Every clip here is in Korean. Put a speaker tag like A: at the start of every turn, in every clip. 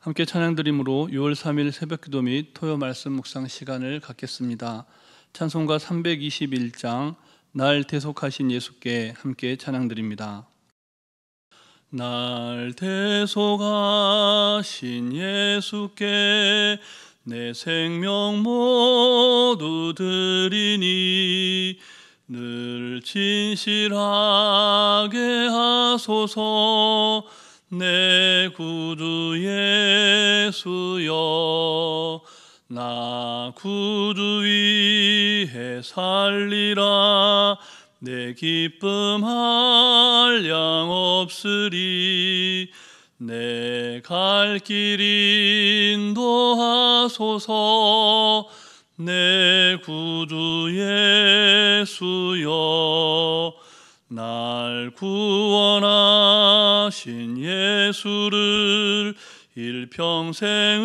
A: 함께 찬양드림으로 6월 3일 새벽기도 및 토요 말씀 묵상 시간을 갖겠습니다. 찬송가 321장 날 대속하신 예수께 함께 찬양드립니다. 날 대속하신 예수께 내 생명 모두 드리니 늘 진실하게 하소서. 내 구주 예수여, 나 구주 위해 살리라. 내 기쁨 한량 없으리. 내 갈 길 인도하소서. 내 구주 예수여, 날 구원하신 예수를 일평생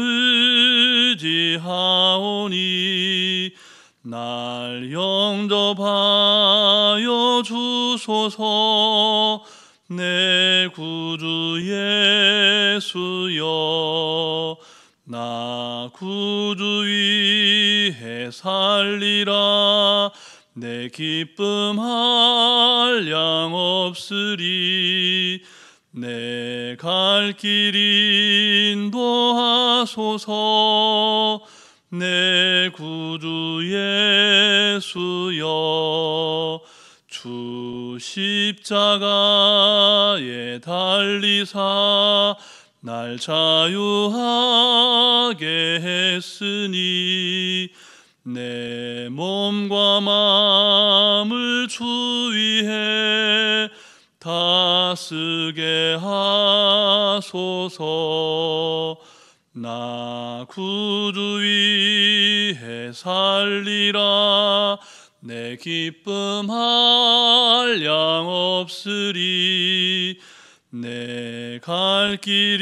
A: 의지하오니 날 영접하여 주소서. 내 구주 예수여, 나 구주 위해 살리라. 내 기쁨 한량 없으리. 내 갈 길 인도하소서. 내 구주 예수여, 주 십자가에 달리사 날 자유하게 했으니 내 몸과 마음을 주 위해 다쓰게 하소서. 나 구주 위해 살리라. 내 기쁨 한량 없으리. 내 갈 길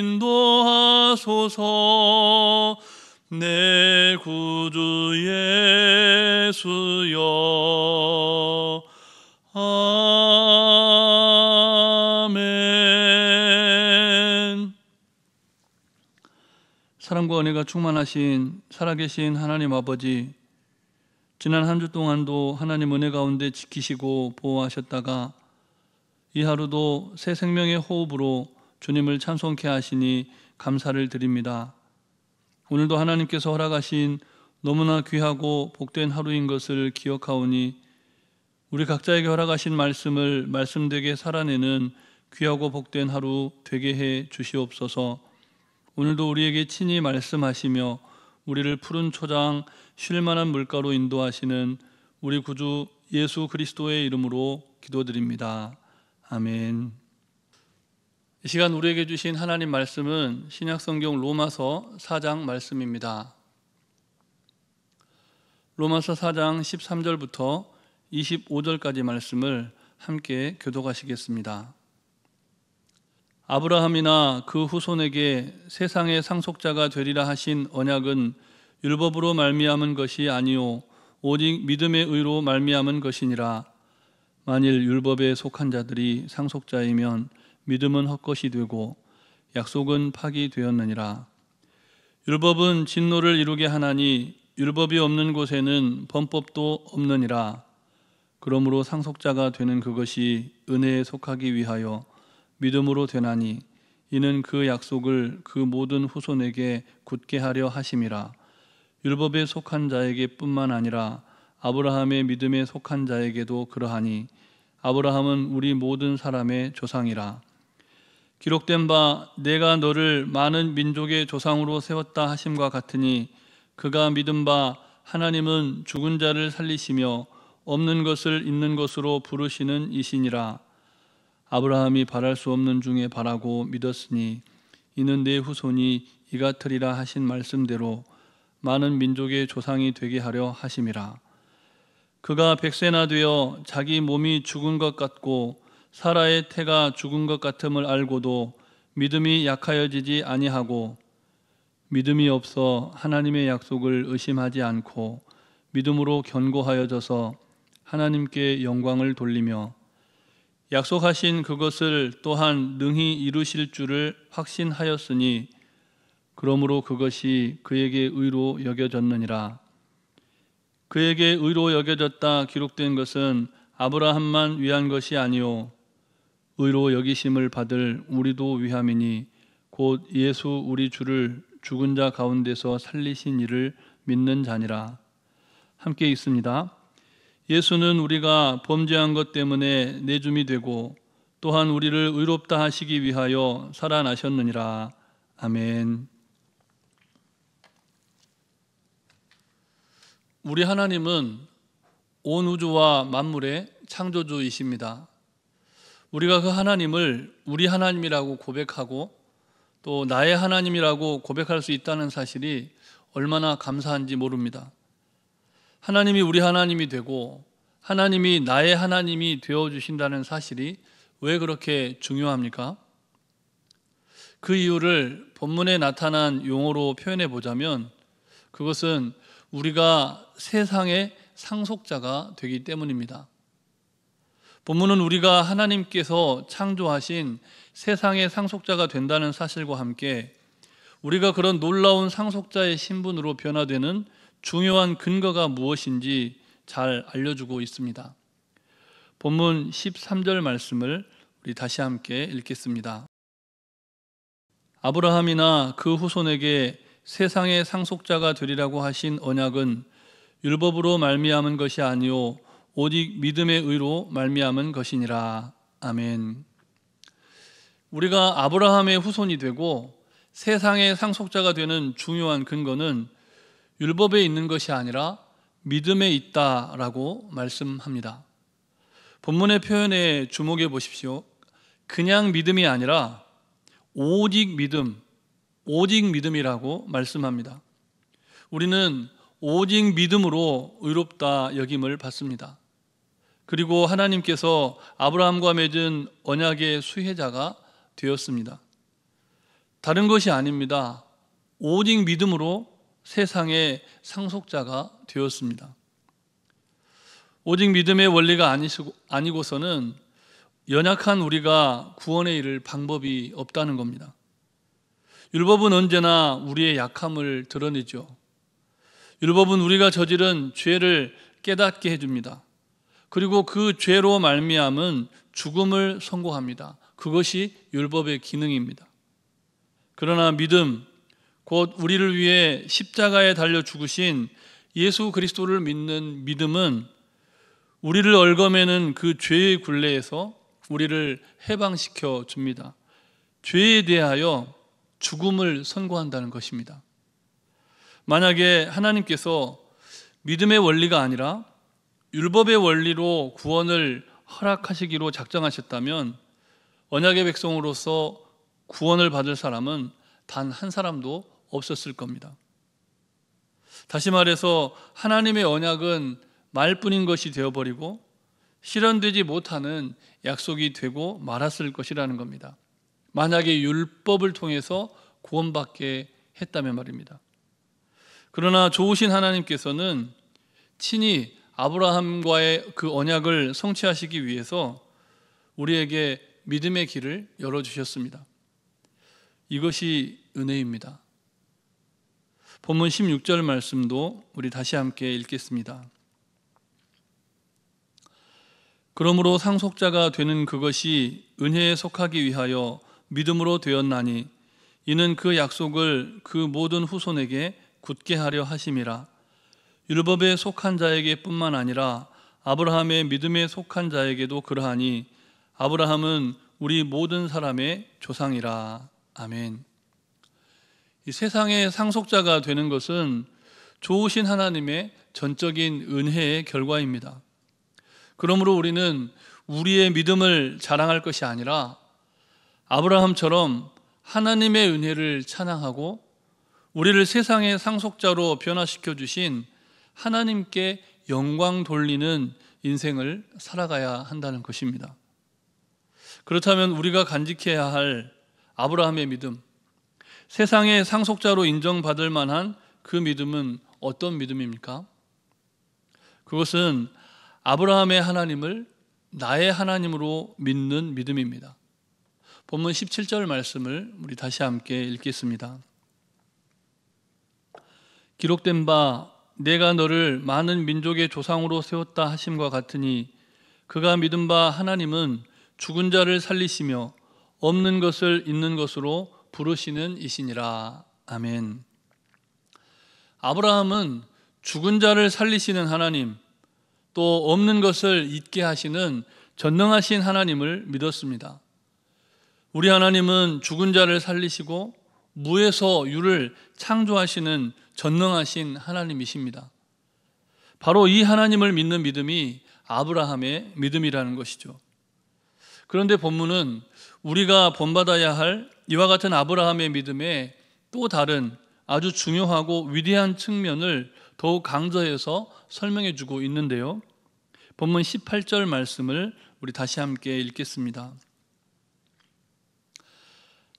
A: 인도하소서. 내 구주 예수여, 아멘. 사랑과 은혜가 충만하신 살아계신 하나님 아버지, 지난 한 주 동안도 하나님 은혜 가운데 지키시고 보호하셨다가 이 하루도 새 생명의 호흡으로 주님을 찬송케 하시니 감사를 드립니다. 오늘도 하나님께서 허락하신 너무나 귀하고 복된 하루인 것을 기억하오니 우리 각자에게 허락하신 말씀을 말씀되게 살아내는 귀하고 복된 하루 되게 해 주시옵소서. 오늘도 우리에게 친히 말씀하시며 우리를 푸른 초장 쉴만한 물가로 인도하시는 우리 구주 예수 그리스도의 이름으로 기도드립니다. 아멘. 이 시간 우리에게 주신 하나님 말씀은 신약성경 로마서 4장 말씀입니다. 로마서 4장 13절부터 25절까지 말씀을 함께 교독하시겠습니다. 아브라함이나 그 후손에게 세상의 상속자가 되리라 하신 언약은 율법으로 말미암은 것이 아니요 오직 믿음의 의로 말미암은 것이니라. 만일 율법에 속한 자들이 상속자이면 믿음은 헛것이 되고 약속은 파기되었느니라. 율법은 진노를 이루게 하나니 율법이 없는 곳에는 범법도 없느니라. 그러므로 상속자가 되는 그것이 은혜에 속하기 위하여 믿음으로 되나니 이는 그 약속을 그 모든 후손에게 굳게 하려 하심이라. 율법에 속한 자에게 뿐만 아니라 아브라함의 믿음에 속한 자에게도 그러하니 아브라함은 우리 모든 사람의 조상이라. 기록된 바 내가 너를 많은 민족의 조상으로 세웠다 하심과 같으니 그가 믿은 바 하나님은 죽은 자를 살리시며 없는 것을 있는 것으로 부르시는 이시니라. 아브라함이 바랄 수 없는 중에 바라고 믿었으니 이는 내 후손이 이 같으리라 하신 말씀대로 많은 민족의 조상이 되게 하려 하심이라. 그가 100세나 되어 자기 몸이 죽은 것 같고 사라의 태가 죽은 것 같음을 알고도 믿음이 약하여지지 아니하고 믿음이 없어 하나님의 약속을 의심하지 않고 믿음으로 견고하여져서 하나님께 영광을 돌리며 약속하신 그것을 또한 능히 이루실 줄을 확신하였으니 그러므로 그것이 그에게 의로 여겨졌느니라. 그에게 의로 여겨졌다 기록된 것은 아브라함만 위한 것이 아니요 의로 여기심을 받을 우리도 위함이니 곧 예수 우리 주를 죽은 자 가운데서 살리신 이를 믿는 자니라. 함께 읽습니다. 예수는 우리가 범죄한 것 때문에 내줌이 되고 또한 우리를 의롭다 하시기 위하여 살아나셨느니라. 아멘. 우리 하나님은 온 우주와 만물의 창조주이십니다. 우리가 그 하나님을 우리 하나님이라고 고백하고 또 나의 하나님이라고 고백할 수 있다는 사실이 얼마나 감사한지 모릅니다. 하나님이 우리 하나님이 되고 하나님이 나의 하나님이 되어주신다는 사실이 왜 그렇게 중요합니까? 그 이유를 본문에 나타난 용어로 표현해 보자면 그것은 우리가 세상의 상속자가 되기 때문입니다. 본문은 우리가 하나님께서 창조하신 세상의 상속자가 된다는 사실과 함께 우리가 그런 놀라운 상속자의 신분으로 변화되는 중요한 근거가 무엇인지 잘 알려주고 있습니다. 본문 13절 말씀을 우리 다시 함께 읽겠습니다. 아브라함이나 그 후손에게 세상의 상속자가 되리라고 하신 언약은 율법으로 말미암은 것이 아니요 오직 믿음의 의로 말미암은 것이니라. 아멘. 우리가 아브라함의 후손이 되고 세상의 상속자가 되는 중요한 근거는 율법에 있는 것이 아니라 믿음에 있다라고 말씀합니다. 본문의 표현에 주목해 보십시오. 그냥 믿음이 아니라 오직 믿음, 오직 믿음이라고 말씀합니다. 우리는 오직 믿음으로 의롭다 여김을 받습니다. 그리고 하나님께서 아브라함과 맺은 언약의 수혜자가 되었습니다. 다른 것이 아닙니다. 오직 믿음으로 세상의 상속자가 되었습니다. 오직 믿음의 원리가 아니고서는 연약한 우리가 구원에 이를 방법이 없다는 겁니다. 율법은 언제나 우리의 약함을 드러내죠. 율법은 우리가 저지른 죄를 깨닫게 해줍니다. 그리고 그 죄로 말미암은 죽음을 선고합니다. 그것이 율법의 기능입니다. 그러나 믿음, 곧 우리를 위해 십자가에 달려 죽으신 예수 그리스도를 믿는 믿음은 우리를 얽어매는 그 죄의 굴레에서 우리를 해방시켜 줍니다. 죄에 대하여 죽음을 선고한다는 것입니다. 만약에 하나님께서 믿음의 원리가 아니라 율법의 원리로 구원을 허락하시기로 작정하셨다면 언약의 백성으로서 구원을 받을 사람은 단 한 사람도 없었을 겁니다. 다시 말해서 하나님의 언약은 말뿐인 것이 되어버리고 실현되지 못하는 약속이 되고 말았을 것이라는 겁니다. 만약에 율법을 통해서 구원받게 했다면 말입니다. 그러나 좋으신 하나님께서는 친히 아브라함과의 그 언약을 성취하시기 위해서 우리에게 믿음의 길을 열어주셨습니다. 이것이 은혜입니다. 본문 16절 말씀도 우리 다시 함께 읽겠습니다. 그러므로 상속자가 되는 그것이 은혜에 속하기 위하여 믿음으로 되었나니 이는 그 약속을 그 모든 후손에게 굳게 하려 하심이라. 율법에 속한 자에게 뿐만 아니라 아브라함의 믿음에 속한 자에게도 그러하니 아브라함은 우리 모든 사람의 조상이라. 아멘. 이 세상의 상속자가 되는 것은 좋으신 하나님의 전적인 은혜의 결과입니다. 그러므로 우리는 우리의 믿음을 자랑할 것이 아니라 아브라함처럼 하나님의 은혜를 찬양하고 우리를 세상의 상속자로 변화시켜 주신 하나님께 영광 돌리는 인생을 살아가야 한다는 것입니다. 그렇다면 우리가 간직해야 할 아브라함의 믿음, 세상의 상속자로 인정받을 만한 그 믿음은 어떤 믿음입니까? 그것은 아브라함의 하나님을 나의 하나님으로 믿는 믿음입니다. 본문 17절 말씀을 우리 다시 함께 읽겠습니다. 기록된 바 내가 너를 많은 민족의 조상으로 세웠다 하심과 같으니 그가 믿은 바 하나님은 죽은 자를 살리시며 없는 것을 있는 것으로 부르시는 이시니라. 아멘. 아브라함은 죽은 자를 살리시는 하나님, 또 없는 것을 있게 하시는 전능하신 하나님을 믿었습니다. 우리 하나님은 죽은 자를 살리시고 무에서 유를 창조하시는 전능하신 하나님이십니다. 바로 이 하나님을 믿는 믿음이 아브라함의 믿음이라는 것이죠. 그런데 본문은 우리가 본받아야 할 이와 같은 아브라함의 믿음의 또 다른 아주 중요하고 위대한 측면을 더욱 강조해서 설명해 주고 있는데요. 본문 18절 말씀을 우리 다시 함께 읽겠습니다.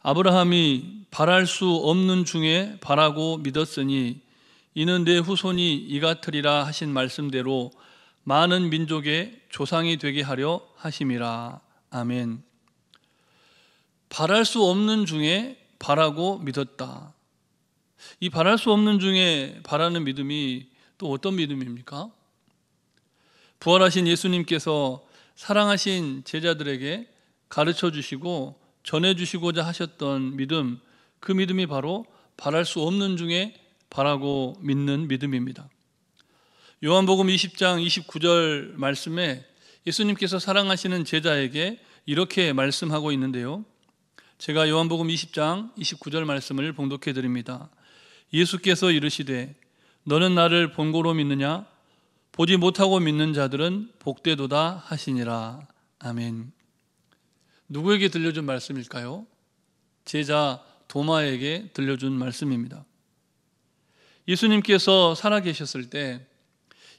A: 아브라함이 바랄 수 없는 중에 바라고 믿었으니 이는 내 후손이 이같으리라 하신 말씀대로 많은 민족의 조상이 되게 하려 하심이라. 아멘. 바랄 수 없는 중에 바라고 믿었다. 이 바랄 수 없는 중에 바라는 믿음이 또 어떤 믿음입니까? 부활하신 예수님께서 사랑하신 제자들에게 가르쳐 주시고 전해 주시고자 하셨던 믿음, 그 믿음이 바로 바랄 수 없는 중에 바라고 믿는 믿음입니다. 요한복음 20장 29절 말씀에 예수님께서 사랑하시는 제자에게 이렇게 말씀하고 있는데요. 제가 요한복음 20장 29절 말씀을 봉독해 드립니다. 예수께서 이르시되 너는 나를 본고로 믿느냐? 보지 못하고 믿는 자들은 복되도다 하시니라. 아멘. 누구에게 들려준 말씀일까요? 제자 도마에게 들려준 말씀입니다. 예수님께서 살아계셨을 때,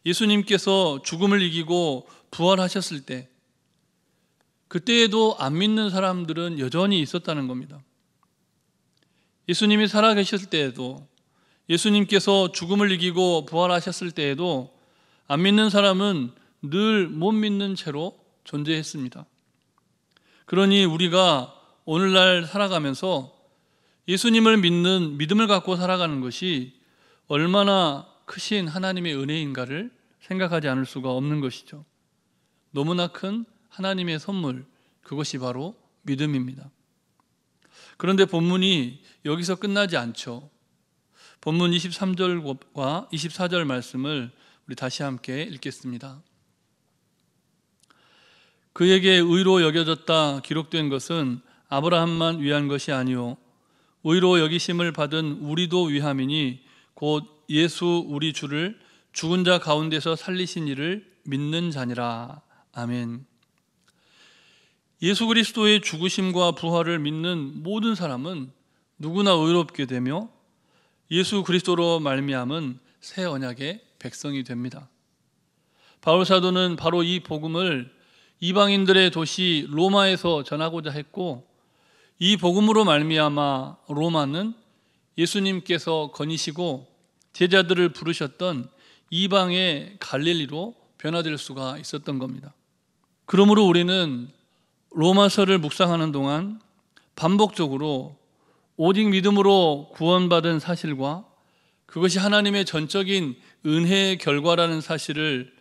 A: 예수님께서 죽음을 이기고 부활하셨을 때, 그때에도 안 믿는 사람들은 여전히 있었다는 겁니다. 예수님이 살아계셨을 때에도, 예수님께서 죽음을 이기고 부활하셨을 때에도 안 믿는 사람은 늘 못 믿는 채로 존재했습니다. 그러니 우리가 오늘날 살아가면서 예수님을 믿는 믿음을 갖고 살아가는 것이 얼마나 크신 하나님의 은혜인가를 생각하지 않을 수가 없는 것이죠. 너무나 큰 하나님의 선물, 그것이 바로 믿음입니다. 그런데 본문이 여기서 끝나지 않죠. 본문 23절과 24절 말씀을 우리 다시 함께 읽겠습니다. 그에게 의로 여겨졌다 기록된 것은 아브라함만 위한 것이 아니요 의로 여기심을 받은 우리도 위함이니 곧 예수 우리 주를 죽은 자 가운데서 살리신 이를 믿는 자니라. 아멘. 예수 그리스도의 죽으심과 부활을 믿는 모든 사람은 누구나 의롭게 되며 예수 그리스도로 말미암은 새 언약의 백성이 됩니다. 바울 사도는 바로 이 복음을 이방인들의 도시 로마에서 전하고자 했고, 이 복음으로 말미암아 로마는 예수님께서 거니시고 제자들을 부르셨던 이방의 갈릴리로 변화될 수가 있었던 겁니다. 그러므로 우리는 로마서를 묵상하는 동안 반복적으로 오직 믿음으로 구원받은 사실과 그것이 하나님의 전적인 은혜의 결과라는 사실을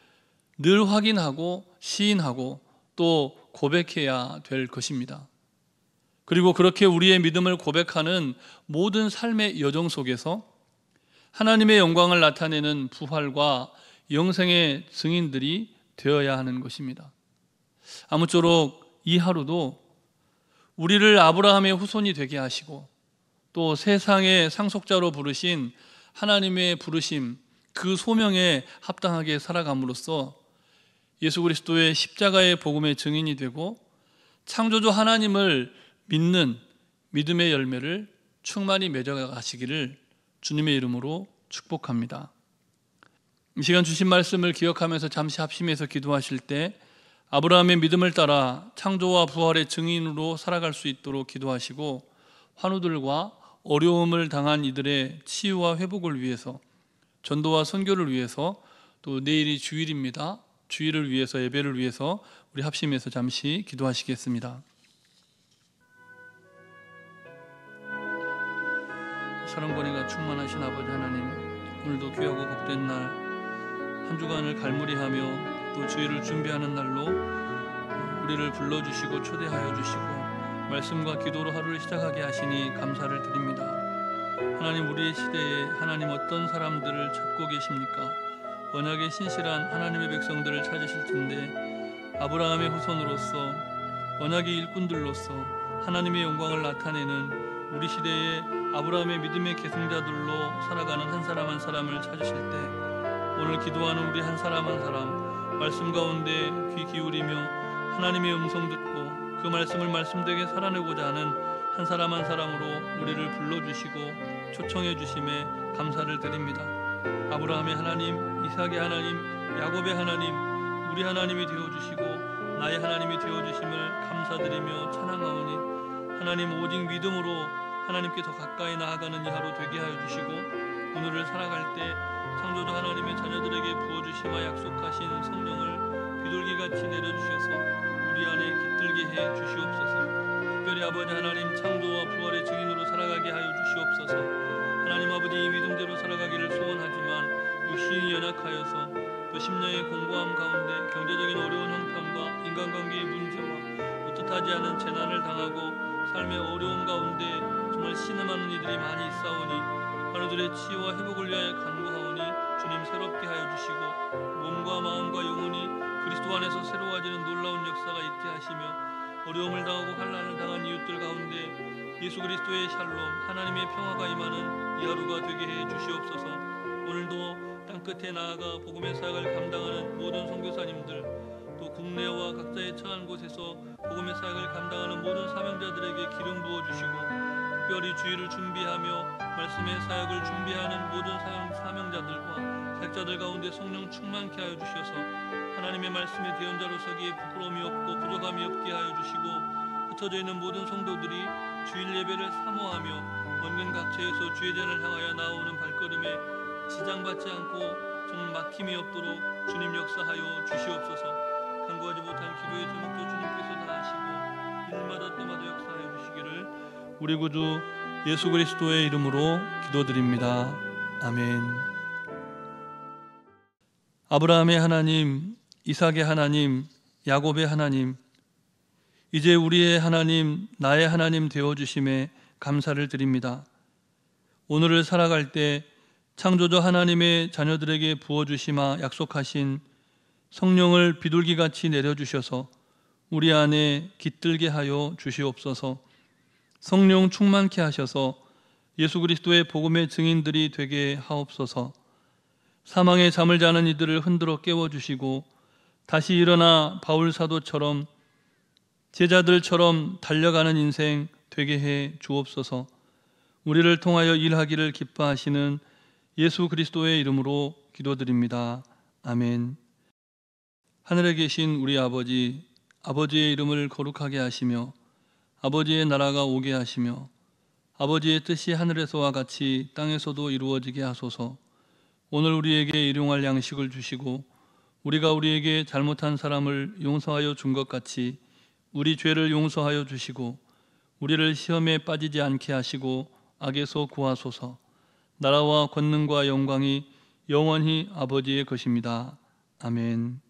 A: 늘 확인하고 시인하고 또 고백해야 될 것입니다. 그리고 그렇게 우리의 믿음을 고백하는 모든 삶의 여정 속에서 하나님의 영광을 나타내는 부활과 영생의 증인들이 되어야 하는 것입니다. 아무쪼록 이 하루도 우리를 아브라함의 후손이 되게 하시고 또 세상의 상속자로 부르신 하나님의 부르심, 그 소명에 합당하게 살아감으로써 예수 그리스도의 십자가의 복음의 증인이 되고 창조주 하나님을 믿는 믿음의 열매를 충만히 맺어가시기를 주님의 이름으로 축복합니다. 이 시간 주신 말씀을 기억하면서 잠시 합심해서 기도하실 때 아브라함의 믿음을 따라 창조와 부활의 증인으로 살아갈 수 있도록 기도하시고, 환우들과 어려움을 당한 이들의 치유와 회복을 위해서, 전도와 선교를 위해서, 또 내일이 주일입니다. 주일을 위해서, 예배를 위해서 우리 합심해서 잠시 기도하시겠습니다. 사랑권위가 충만하신 아버지 하나님, 오늘도 귀하고 복된 날 한 주간을 갈무리하며 또 주일을 준비하는 날로 우리를 불러주시고 초대하여 주시고 말씀과 기도로 하루를 시작하게 하시니 감사를 드립니다. 하나님, 우리의 시대에 하나님 어떤 사람들을 찾고 계십니까? 언약의 신실한 하나님의 백성들을 찾으실 텐데 아브라함의 후손으로서 언약의 일꾼들로서 하나님의 영광을 나타내는 우리 시대의 아브라함의 믿음의 계승자들로 살아가는 한 사람 한 사람을 찾으실 때 오늘 기도하는 우리 한 사람 한 사람 말씀 가운데 귀 기울이며 하나님의 음성 듣고 그 말씀을 말씀되게 살아내고자 하는 한 사람 한 사람으로 우리를 불러주시고 초청해 주심에 감사를 드립니다. 아브라함의 하나님, 이삭의 하나님, 야곱의 하나님, 우리 하나님이 되어주시고 나의 하나님이 되어주심을 감사드리며 찬양하오니 하나님, 오직 믿음으로 하나님께 더 가까이 나아가는 이 하루 되게 하여 주시고 오늘을 살아갈 때 창조주 하나님의 자녀들에게 부어주시마 약속하신 성령을 비둘기같이 내려주셔서 우리 안에 깃들게 해 주시옵소서. 특별히 아버지 하나님, 창조와 부활의 증인으로 살아가게 하여 주시옵소서. 하나님 아버지, 이 믿음대로 살아가기를 소원하지만 육신이 연약하여서 또 심령의 공고함 가운데 경제적인 어려운 형편과 인간관계의 문제와 뜻하지 않은 재난을 당하고 삶의 어려움 가운데 정말 신음하는 이들이 많이 있사오니 하루들의 치유와 회복을 위하여 간구하오니 주님 새롭게 하여 주시고 몸과 마음과 영혼이 그리스도 안에서 새로워지는 놀라운 역사가 있게 하시며 어려움을 당하고 환난을 당한 이웃들 가운데 예수 그리스도의 샬롬 하나님의 평화가 임하는 이 하루가 되게 해 주시옵소서. 오늘도 땅끝에 나아가 복음의 사역을 감당하는 모든 선교사님들 또 국내와 각자의 처한 곳에서 복음의 사역을 감당하는 모든 사명자들에게 기름 부어주시고 특별히 주일을 준비하며 말씀의 사역을 준비하는 모든 사명자들과 사역자들 가운데 성령 충만케 하여 주셔서 하나님의 말씀의 대언자로 서기에 부끄러움이 없고 부족함이 없게 하여 주시고 흩어져 있는 모든 성도들이 주일 예배를 사모하며 원근 각처에서 주의 전을 향하여 나오는 발걸음에 지장받지 않고 정말 막힘이 없도록 주님 역사하여 주시옵소서. 간구하지 못한 기도의 제목도 주님께서 다 하시고 일마다 때마다 역사하여 주시기를 우리 구주 예수 그리스도의 이름으로 기도드립니다. 아멘. 아브라함의 하나님, 이삭의 하나님, 야곱의 하나님, 이제 우리의 하나님, 나의 하나님 되어주심에 감사를 드립니다. 오늘을 살아갈 때 창조주 하나님의 자녀들에게 부어주시마 약속하신 성령을 비둘기같이 내려주셔서 우리 안에 깃들게 하여 주시옵소서. 성령 충만케 하셔서 예수 그리스도의 복음의 증인들이 되게 하옵소서. 사망의 잠을 자는 이들을 흔들어 깨워주시고 다시 일어나 바울 사도처럼 제자들처럼 달려가는 인생 되게 해 주옵소서. 우리를 통하여 일하기를 기뻐하시는 예수 그리스도의 이름으로 기도드립니다. 아멘. 하늘에 계신 우리 아버지, 아버지의 이름을 거룩하게 하시며 아버지의 나라가 오게 하시며 아버지의 뜻이 하늘에서와 같이 땅에서도 이루어지게 하소서. 오늘 우리에게 일용할 양식을 주시고 우리가 우리에게 잘못한 사람을 용서하여 준 것 같이 우리 죄를 용서하여 주시고 우리를 시험에 빠지지 않게 하시고 악에서 구하소서. 나라와 권능과 영광이 영원히 아버지의 것입니다. 아멘.